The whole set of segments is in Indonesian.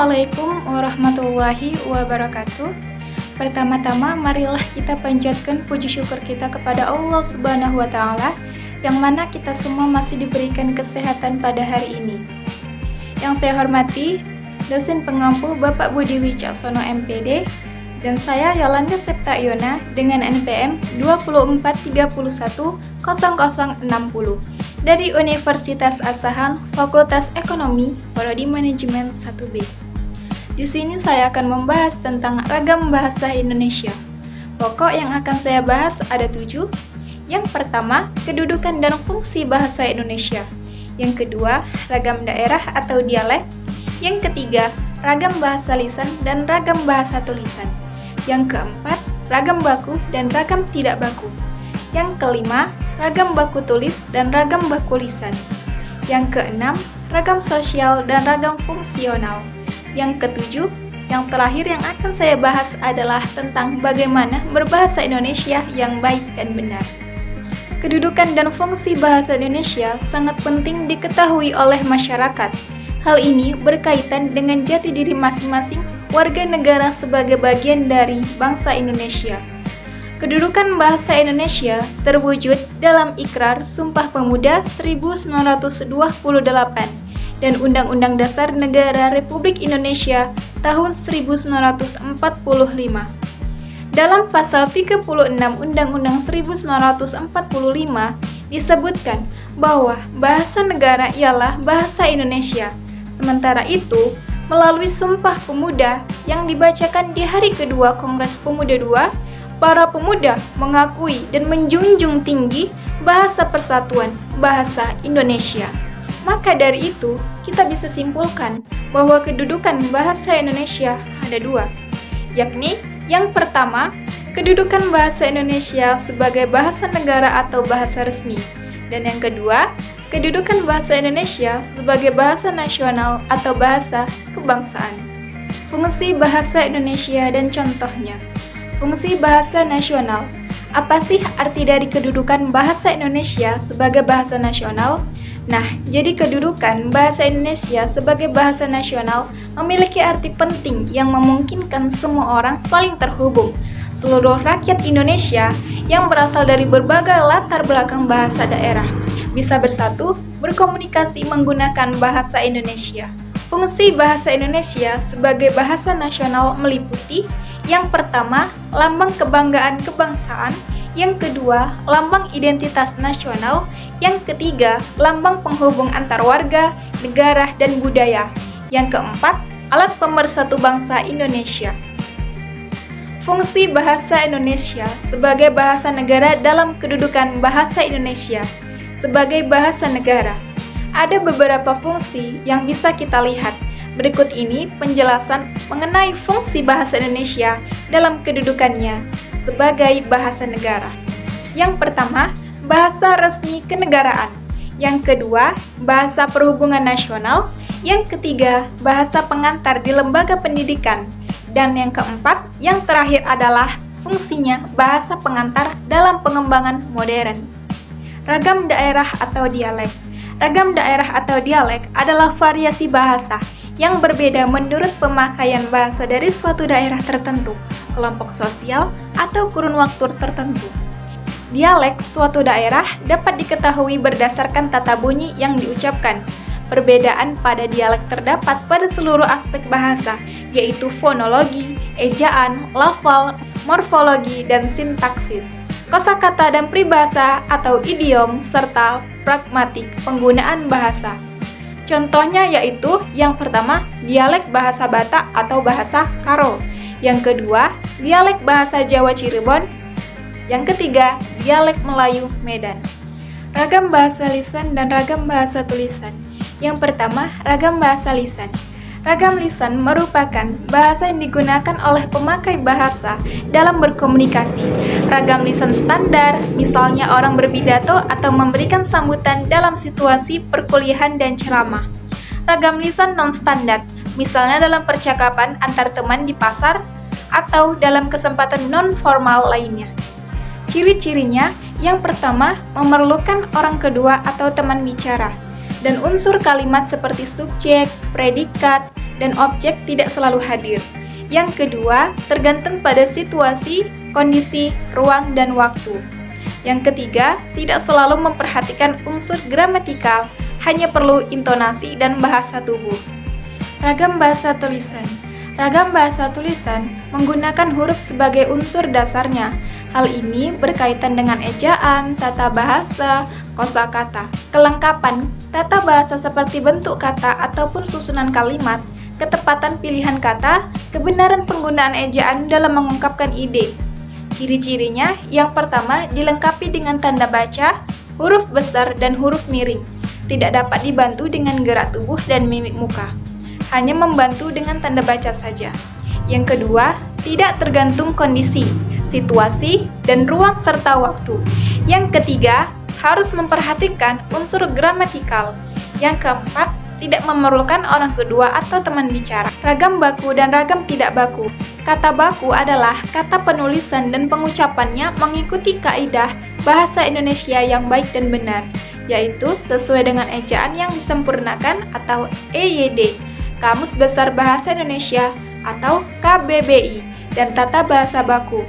Assalamualaikum warahmatullahi wabarakatuh. Pertama-tama marilah kita panjatkan puji syukur kita kepada Allah Subhanahu wa Ta'ala, yang mana kita semua masih diberikan kesehatan pada hari ini. Yang saya hormati dosen pengampu Bapak Budi Wicaksono MPD, dan saya Yolanda Septayona dengan NPM 243100060 dari Universitas Asahan, Fakultas Ekonomi, Prodi Manajemen 1B. Di sini saya akan membahas tentang ragam bahasa Indonesia. Pokok yang akan saya bahas ada 7. Yang pertama, kedudukan dan fungsi bahasa Indonesia. Yang kedua, ragam daerah atau dialek. Yang ketiga, ragam bahasa lisan dan ragam bahasa tulisan. Yang keempat, ragam baku dan ragam tidak baku. Yang kelima, ragam baku tulis dan ragam baku lisan. Yang keenam, ragam sosial dan ragam fungsional. Yang ketujuh, yang terakhir yang akan saya bahas adalah tentang bagaimana berbahasa Indonesia yang baik dan benar. Kedudukan dan fungsi bahasa Indonesia sangat penting diketahui oleh masyarakat. Hal ini berkaitan dengan jati diri masing-masing warga negara sebagai bagian dari bangsa Indonesia. Kedudukan bahasa Indonesia terwujud dalam Ikrar Sumpah Pemuda 1928 dan Undang-Undang Dasar Negara Republik Indonesia tahun 1945. Dalam pasal 36 Undang-Undang 1945 disebutkan bahwa bahasa negara ialah bahasa Indonesia. Sementara itu, melalui Sumpah Pemuda yang dibacakan di hari kedua Kongres Pemuda II, para pemuda mengakui dan menjunjung tinggi bahasa persatuan, bahasa Indonesia. Maka dari itu, kita bisa simpulkan bahwa kedudukan bahasa Indonesia ada 2, yakni yang pertama, kedudukan bahasa Indonesia sebagai bahasa negara atau bahasa resmi, dan yang kedua, kedudukan bahasa Indonesia sebagai bahasa nasional atau bahasa kebangsaan. Fungsi bahasa Indonesia dan contohnya. Fungsi bahasa nasional. Apa sih arti dari kedudukan bahasa Indonesia sebagai bahasa nasional? Nah, jadi kedudukan bahasa Indonesia sebagai bahasa nasional memiliki arti penting yang memungkinkan semua orang saling terhubung. Seluruh rakyat Indonesia yang berasal dari berbagai latar belakang bahasa daerah bisa bersatu berkomunikasi menggunakan bahasa Indonesia. Fungsi bahasa Indonesia sebagai bahasa nasional meliputi yang pertama, lambang kebanggaan kebangsaan. Yang kedua, lambang identitas nasional. Yang ketiga, lambang penghubung antar warga, negara, dan budaya. Yang keempat, alat pemersatu bangsa Indonesia. Fungsi bahasa Indonesia sebagai bahasa negara dalam kedudukan bahasa Indonesia sebagai bahasa negara. Ada beberapa fungsi yang bisa kita lihat. Berikut ini penjelasan mengenai fungsi bahasa Indonesia dalam kedudukannya sebagai bahasa negara. Yang pertama, bahasa resmi kenegaraan. Yang kedua, bahasa perhubungan nasional. Yang ketiga, bahasa pengantar di lembaga pendidikan. Dan yang keempat, yang terakhir adalah fungsinya bahasa pengantar dalam pengembangan modern. Ragam daerah atau dialek. Ragam daerah atau dialek adalah variasi bahasa yang berbeda menurut pemakaian bahasa dari suatu daerah tertentu, kelompok sosial, atau kurun waktu tertentu. Dialek suatu daerah dapat diketahui berdasarkan tata bunyi yang diucapkan. Perbedaan pada dialek terdapat pada seluruh aspek bahasa, yaitu fonologi, ejaan, lafal, morfologi, dan sintaksis, kosakata dan peribahasa atau idiom, serta pragmatik penggunaan bahasa. Contohnya yaitu yang pertama, dialek bahasa Batak atau bahasa Karo. Yang kedua, dialek bahasa Jawa Cirebon. Yang ketiga, dialek Melayu Medan. Ragam bahasa lisan dan ragam bahasa tulisan. Yang pertama, ragam bahasa lisan. Ragam lisan merupakan bahasa yang digunakan oleh pemakai bahasa dalam berkomunikasi. Ragam lisan standar, misalnya orang berpidato atau memberikan sambutan dalam situasi perkuliahan dan ceramah. Ragam lisan non-standar, misalnya dalam percakapan antar teman di pasar atau dalam kesempatan non-formal lainnya. Ciri-cirinya, yang pertama, memerlukan orang kedua atau teman bicara. Dan unsur kalimat seperti subjek, predikat, dan objek tidak selalu hadir. Yang kedua, tergantung pada situasi, kondisi, ruang, dan waktu. Yang ketiga, tidak selalu memperhatikan unsur gramatikal, hanya perlu intonasi dan bahasa tubuh. Ragam bahasa tulisan. Ragam bahasa tulisan menggunakan huruf sebagai unsur dasarnya. Hal ini berkaitan dengan ejaan, tata bahasa, kosakata, kelengkapan tata bahasa seperti bentuk kata ataupun susunan kalimat, ketepatan pilihan kata, kebenaran penggunaan ejaan dalam mengungkapkan ide. Ciri-cirinya, yang pertama dilengkapi dengan tanda baca, huruf besar dan huruf miring. Tidak dapat dibantu dengan gerak tubuh dan mimik muka. Hanya membantu dengan tanda baca saja. Yang kedua, tidak tergantung kondisi, situasi, dan ruang serta waktu. Yang ketiga, harus memperhatikan unsur gramatikal. Yang keempat, tidak memerlukan orang kedua atau teman bicara. Ragam baku dan ragam tidak baku. Kata baku adalah kata penulisan dan pengucapannya mengikuti kaidah bahasa Indonesia yang baik dan benar, yaitu sesuai dengan ejaan yang disempurnakan atau EYD, Kamus Besar Bahasa Indonesia atau KBBI, dan tata bahasa baku.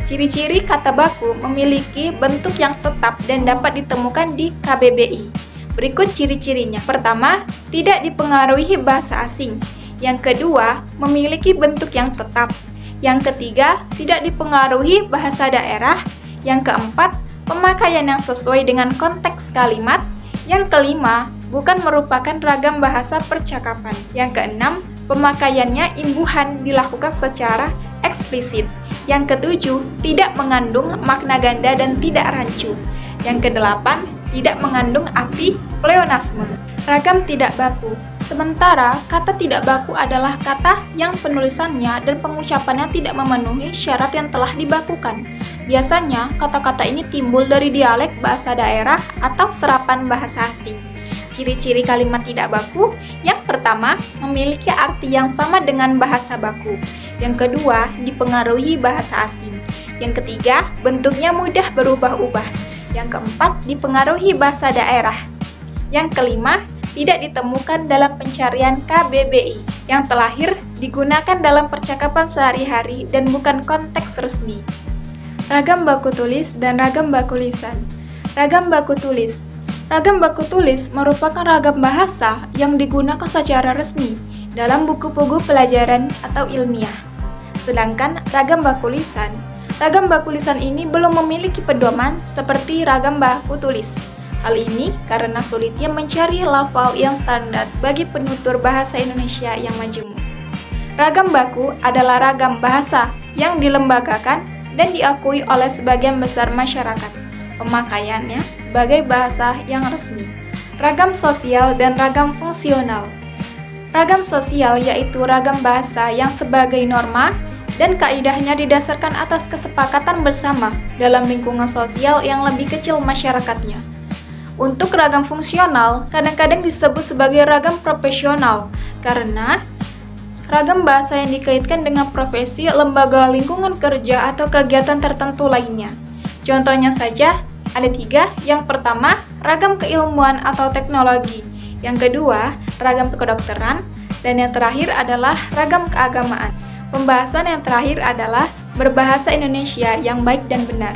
Ciri-ciri kata baku memiliki bentuk yang tetap dan dapat ditemukan di KBBI. Berikut ciri-cirinya. Pertama, tidak dipengaruhi bahasa asing. Yang kedua, memiliki bentuk yang tetap. Yang ketiga, tidak dipengaruhi bahasa daerah. Yang keempat, pemakaian yang sesuai dengan konteks kalimat. Yang kelima, bukan merupakan ragam bahasa percakapan. Yang keenam, pemakaiannya imbuhan dilakukan secara eksplisit. Yang ketujuh, tidak mengandung makna ganda dan tidak rancu. Yang kedelapan, tidak mengandung arti pleonasme. Ragam tidak baku. Sementara, kata tidak baku adalah kata yang penulisannya dan pengucapannya tidak memenuhi syarat yang telah dibakukan. Biasanya, kata-kata ini timbul dari dialek bahasa daerah atau serapan bahasa asing. Ciri-ciri kalimat tidak baku, yang pertama, memiliki arti yang sama dengan bahasa baku. Yang kedua, dipengaruhi bahasa asing. Yang ketiga, bentuknya mudah berubah-ubah. Yang keempat, dipengaruhi bahasa daerah. Yang kelima, tidak ditemukan dalam pencarian KBBI. Yang terakhir, digunakan dalam percakapan sehari-hari dan bukan konteks resmi. Ragam baku tulis dan ragam baku lisan. Ragam baku tulis. Ragam baku tulis merupakan ragam bahasa yang digunakan secara resmi dalam buku-buku pelajaran atau ilmiah. Sedangkan ragam baku lisan ini belum memiliki pedoman seperti ragam baku tulis. Hal ini karena sulitnya mencari lafal yang standar bagi penutur bahasa Indonesia yang majemuk. Ragam baku adalah ragam bahasa yang dilembagakan dan diakui oleh sebagian besar masyarakat. Pemakaiannya sebagai bahasa yang resmi. Ragam sosial dan ragam fungsional. Ragam sosial yaitu ragam bahasa yang sebagai norma dan kaidahnya didasarkan atas kesepakatan bersama dalam lingkungan sosial yang lebih kecil masyarakatnya. Untuk ragam fungsional, kadang-kadang disebut sebagai ragam profesional karena ragam bahasa yang dikaitkan dengan profesi, lembaga lingkungan kerja, atau kegiatan tertentu lainnya. Contohnya saja, ada 3. Yang pertama, ragam keilmuan atau teknologi. Yang kedua, ragam kedokteran. Dan yang terakhir adalah ragam keagamaan. Pembahasan yang terakhir adalah berbahasa Indonesia yang baik dan benar.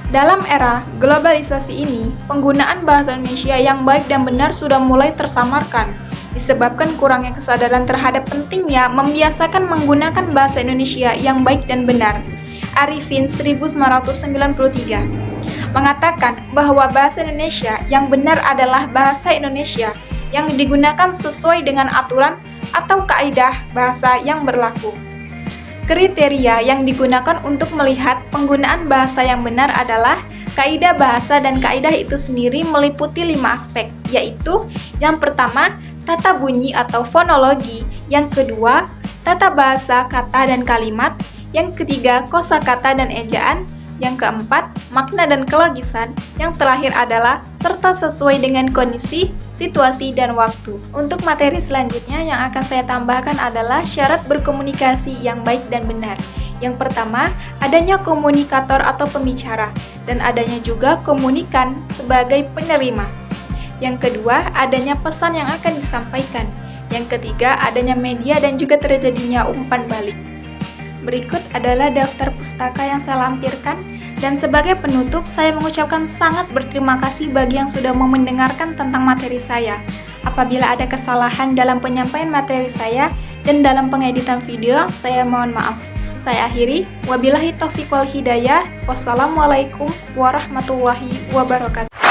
Dalam era globalisasi ini, penggunaan bahasa Indonesia yang baik dan benar sudah mulai tersamarkan, disebabkan kurangnya kesadaran terhadap pentingnya membiasakan menggunakan bahasa Indonesia yang baik dan benar. Arifin 1993 mengatakan bahwa bahasa Indonesia yang benar adalah bahasa Indonesia yang digunakan sesuai dengan aturan atau kaidah bahasa yang berlaku. Kriteria yang digunakan untuk melihat penggunaan bahasa yang benar adalah kaidah bahasa, dan kaidah itu sendiri meliputi 5 aspek, yaitu yang pertama, tata bunyi atau fonologi, yang kedua, tata bahasa kata dan kalimat, yang ketiga, kosakata dan ejaan, yang keempat, makna dan kelogisan, yang terakhir adalah serta sesuai dengan kondisi, situasi, dan waktu. Untuk materi selanjutnya yang akan saya tambahkan adalah syarat berkomunikasi yang baik dan benar. Yang pertama, adanya komunikator atau pembicara, dan adanya juga komunikan sebagai penerima. Yang kedua, adanya pesan yang akan disampaikan. Yang ketiga, adanya media dan juga terjadinya umpan balik. Berikut adalah daftar pustaka yang saya lampirkan, dan sebagai penutup saya mengucapkan sangat berterima kasih bagi yang sudah mau mendengarkan tentang materi saya. Apabila ada kesalahan dalam penyampaian materi saya dan dalam pengeditan video, saya mohon maaf. Saya akhiri, wabillahi taufiq wal hidayah. Wassalamualaikum warahmatullahi wabarakatuh.